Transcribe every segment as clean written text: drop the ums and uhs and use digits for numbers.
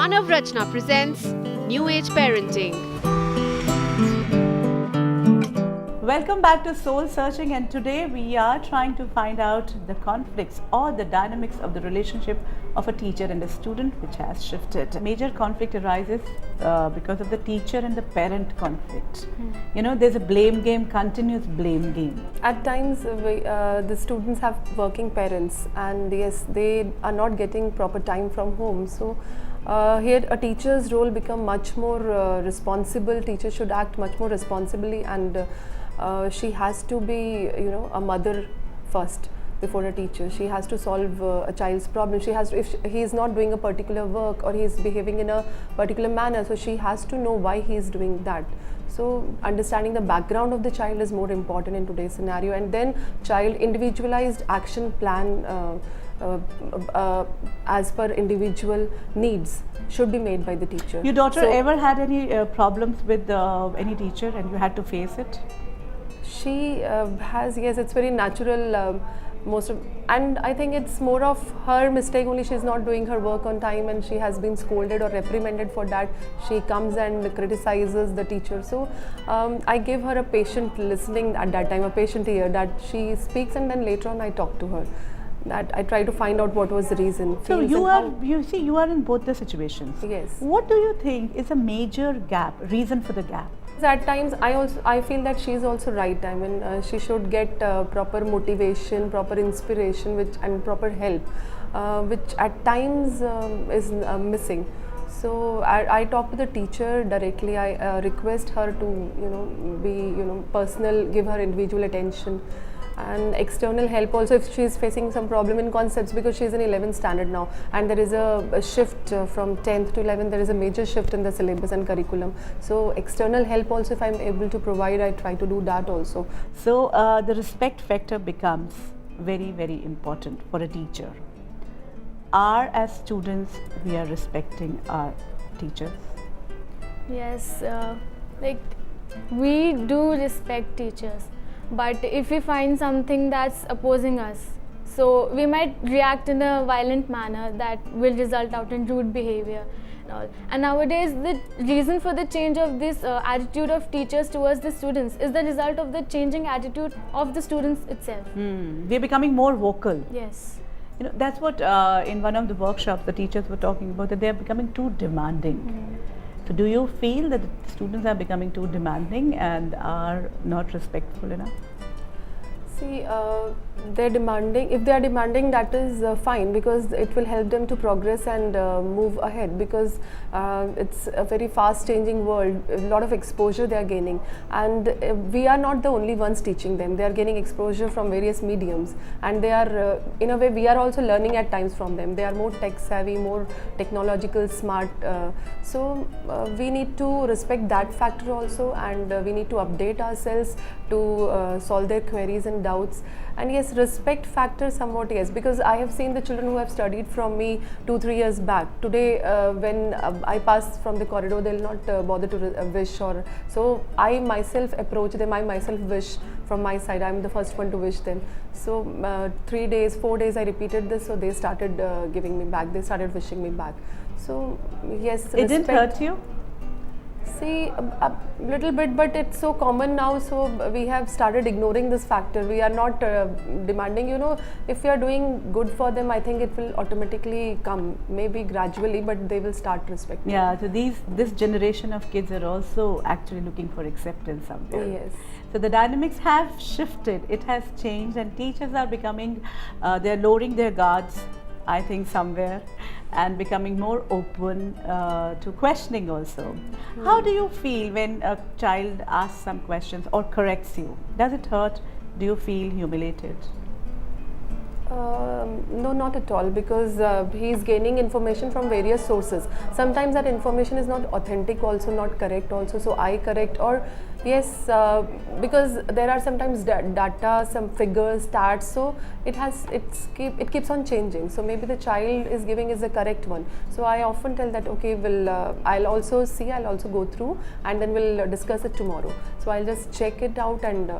Manav Rachna presents New Age Parenting. Welcome back to Soul Searching, and today we are trying to find out the conflicts or the dynamics of the relationship of a teacher and a student, which has shifted. A major conflict arises because of the teacher and the parent conflict. You know, there's a blame game, continuous blame game. At times, the students have working parents, and yes, they are not getting proper time from home. So here, a teacher's role become much more responsible. Teacher should act much more responsibly, and she has to be, a mother first before a teacher. She has to solve a child's problem. She has to, if he is not doing a particular work or he is behaving in a particular manner, so she has to know why he is doing that. So understanding the background of the child is more important in today's scenario, and then child individualized action plan as per individual needs should be made by the teacher. Your daughter ever had any problems with any teacher and you had to face it? She has, yes, it's very natural. And I think it's more of her mistake only. She's not doing her work on time and she has been scolded or reprimanded for that. She comes and criticizes the teacher. So I give her a patient listening at that time, a patient ear, that she speaks, and then later on I talk to her. That I try to find out what was the reason. So you are in both the situations. Yes. What do you think is a major reason for the gap? At times I feel that she is also right. I mean, she should get proper motivation, proper inspiration, and proper help, which at times is missing. So I talk to the teacher directly. I request her to be personal, give her individual attention, and external help also if she is facing some problem in concepts, because she is in 11th standard now, and there is a shift from 10th to 11th. There is a major shift in the syllabus and curriculum. So external help also, if I am able to provide, I try to do that also. So the respect factor becomes very, very important for a teacher. As students, we are respecting our teachers? Yes, we do respect teachers, but if we find something that's opposing us, so we might react in a violent manner that will result out in rude behavior and all. And nowadays, the reason for the change of this attitude of teachers towards the students is the result of the changing attitude of the students itself. They're becoming more vocal. Yes. You know, that's what in one of the workshops the teachers were talking about, that they are becoming too demanding. So do you feel that the students are becoming too demanding and are not respectful enough? See, they're demanding. If they are demanding, that is fine, because it will help them to progress and move ahead, because it's a very fast changing world. A lot of exposure they are gaining, and we are not the only ones teaching them. They are gaining exposure from various mediums, and they are in a way we are also learning at times from them. They are more tech savvy, more technological smart, so we need to respect that factor also, and we need to update ourselves to solve their queries and doubts. And yes, respect factor somewhat, yes, because I have seen the children who have studied from me 2-3 years back. Today when I pass from the corridor, they will not bother to wish, or so I myself approach them, I myself wish from my side. I am the first one to wish them. So 3 days, 4 days I repeated this, so they started giving me back, they started wishing me back. So yes, it didn't hurt you? See, a little bit, but it's so common now, so we have started ignoring this factor. We are not demanding, if we are doing good for them, I think it will automatically come, maybe gradually, but they will start respecting. Yeah, so this generation of kids are also actually looking for acceptance somewhere. Yes. So the dynamics have shifted, it has changed, and teachers are becoming, they're lowering their guards, I think, somewhere, and becoming more open to questioning also. How do you feel when a child asks some questions or corrects you? Does it hurt? Do you feel humiliated? No, not at all, because he is gaining information from various sources. Sometimes that information is not authentic also, not correct also, so I correct, or Yes, because there are sometimes data, some figures, stats, so it keeps on changing. So maybe the child is giving is the correct one. So I often tell that okay, I'll also go through, and then we'll discuss it tomorrow. So I'll just check it out, and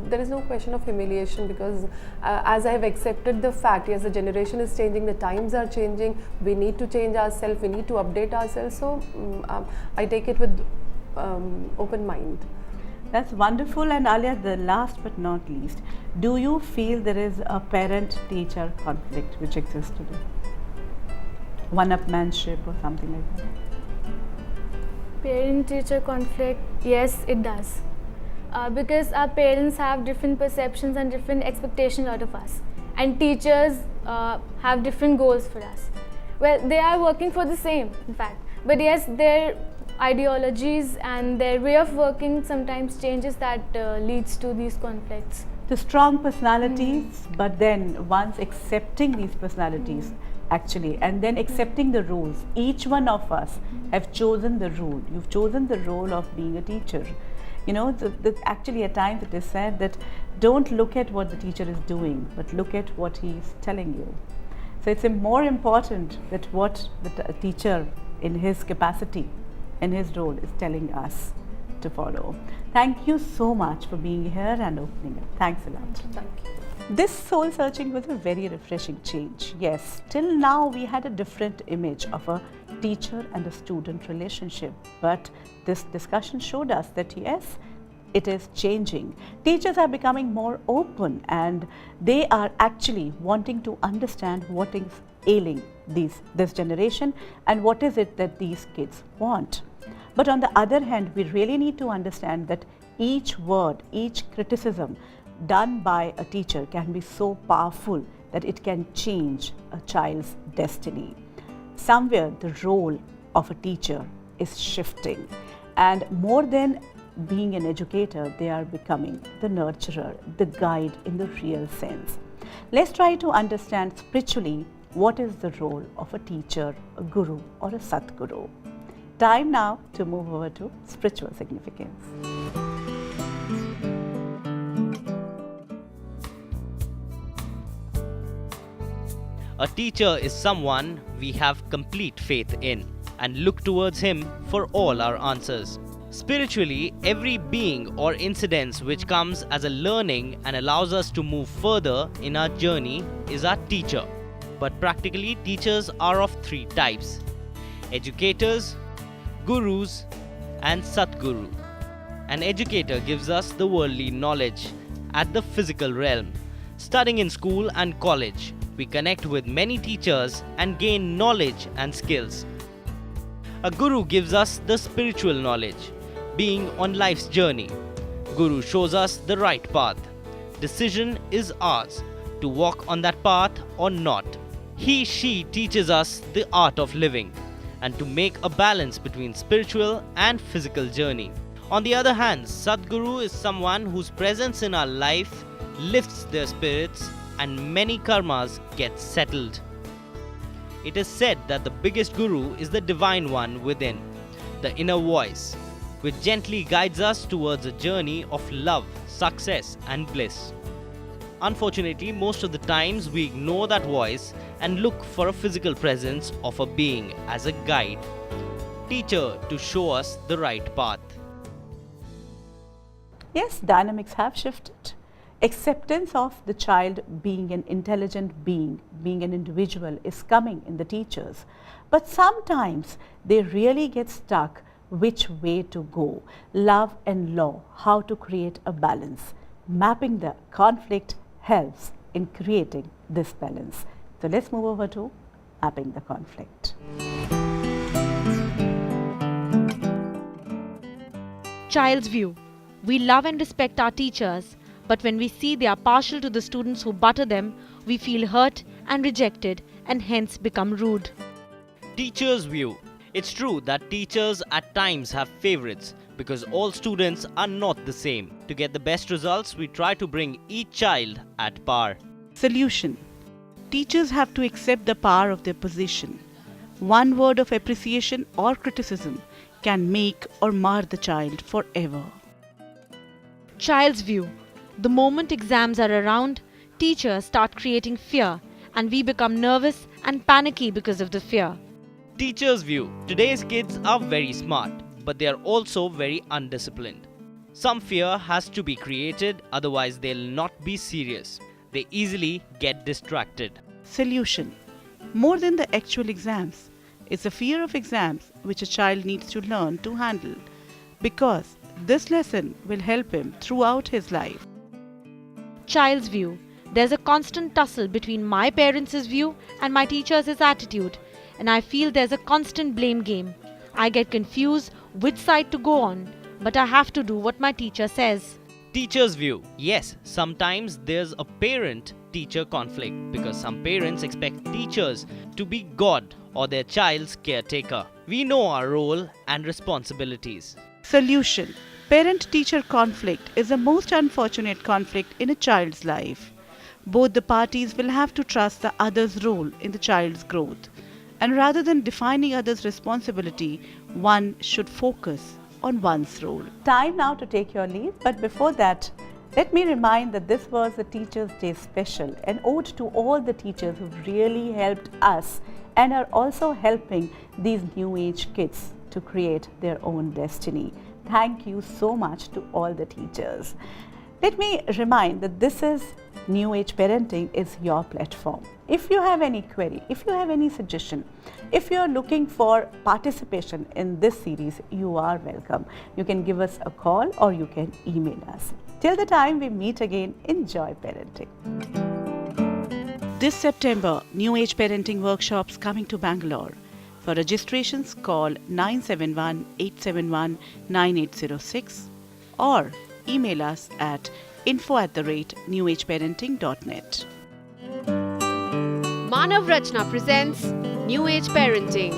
there is no question of humiliation, because as I have accepted the fact, yes, the generation is changing, the times are changing, we need to change ourselves, we need to update ourselves. So I take it with open mind. That's wonderful. And Alia, the last but not least, do you feel there is a parent-teacher conflict which exists today? One-upmanship or something like that? Parent-teacher conflict, yes, it does. Because our parents have different perceptions and different expectations out of us. And teachers have different goals for us. Well, they are working for the same, in fact. But yes, their ideologies and their way of working sometimes changes, that leads to these conflicts. The strong personalities, but then once accepting these personalities actually, and then accepting the roles, each one of us have chosen the role. You've chosen the role of being a teacher. You know, actually at times it is said that don't look at what the teacher is doing, but look at what he is telling you. So it's more important that what the teacher in his capacity, in his role, is telling us to follow. Thank you so much for being here and opening up. Thanks a lot. Thank you. This soul searching was a very refreshing change. Yes, till now we had a different image of a teacher and a student relationship, but this discussion showed us that yes, it is changing. Teachers are becoming more open, and they are actually wanting to understand what is ailing this generation and what is it that these kids want. But on the other hand, we really need to understand that each word, each criticism done by a teacher can be so powerful that it can change a child's destiny. Somewhere the role of a teacher is shifting, and more than being an educator, they are becoming the nurturer, the guide in the real sense. Let's try to understand spiritually what is the role of a teacher, a guru or a Satguru. Time now to move over to spiritual significance. A teacher is someone we have complete faith in and look towards him for all our answers. Spiritually, every being or incident which comes as a learning and allows us to move further in our journey is our teacher. But practically, teachers are of three types: educators, gurus, and Satguru. An educator gives us the worldly knowledge at the physical realm. Studying in school and college, we connect with many teachers and gain knowledge and skills. A guru gives us the spiritual knowledge, being on life's journey. Guru shows us the right path. Decision is ours to walk on that path or not. She teaches us the art of living and to make a balance between spiritual and physical journey. On the other hand, Sadguru is someone whose presence in our life lifts their spirits and many karmas get settled. It is said that the biggest guru is the divine one within, the inner voice, which gently guides us towards a journey of love, success and bliss. Unfortunately, most of the times we ignore that voice and look for a physical presence of a being as a guide, teacher to show us the right path. Yes, dynamics have shifted. Acceptance of the child being an intelligent being, being an individual, is coming in the teachers. But sometimes they really get stuck which way to go. Love and law, how to create a balance. Mapping the conflict helps in creating this balance. So let's move over to mapping the conflict. Child's view. We love and respect our teachers, but when we see they are partial to the students who butter them, we feel hurt and rejected and hence become rude. Teacher's view. It's true that teachers at times have favorites because all students are not the same. To get the best results, we try to bring each child at par. Solution. Teachers have to accept the power of their position. One word of appreciation or criticism can make or mar the child forever. Child's view. The moment exams are around, teachers start creating fear and we become nervous and panicky because of the fear. Teacher's view. Today's kids are very smart, but they are also very undisciplined. Some fear has to be created, otherwise they'll not be serious. They easily get distracted. Solution. More than the actual exams, it's the fear of exams which a child needs to learn to handle, because this lesson will help him throughout his life. Child's view. There's a constant tussle between my parents' view and my teacher's attitude, and I feel there's a constant blame game. I get confused which side to go on, but I have to do what my teacher says. Teacher's view. Yes, sometimes there's a parent-teacher conflict because some parents expect teachers to be God or their child's caretaker. We know our role and responsibilities. Solution. Parent-teacher conflict is the most unfortunate conflict in a child's life. Both the parties will have to trust the other's role in the child's growth. And rather than defining others' responsibility, one should focus on one's role. Time now to take your leave, but before that, let me remind that this was a Teachers' Day special, an ode to all the teachers who've really helped us and are also helping these new age kids to create their own destiny. Thank you so much to all the teachers. Let me remind that this is New Age Parenting is your platform. If you have any query, if you have any suggestion, if you are looking for participation in this series, you are welcome. You can give us a call or you can email us. Till the time we meet again, enjoy parenting. This September, New Age Parenting workshops coming to Bangalore. For registrations, call 971-871-9806 or email us at info@newageparenting.net. Manav Rachna presents New Age Parenting.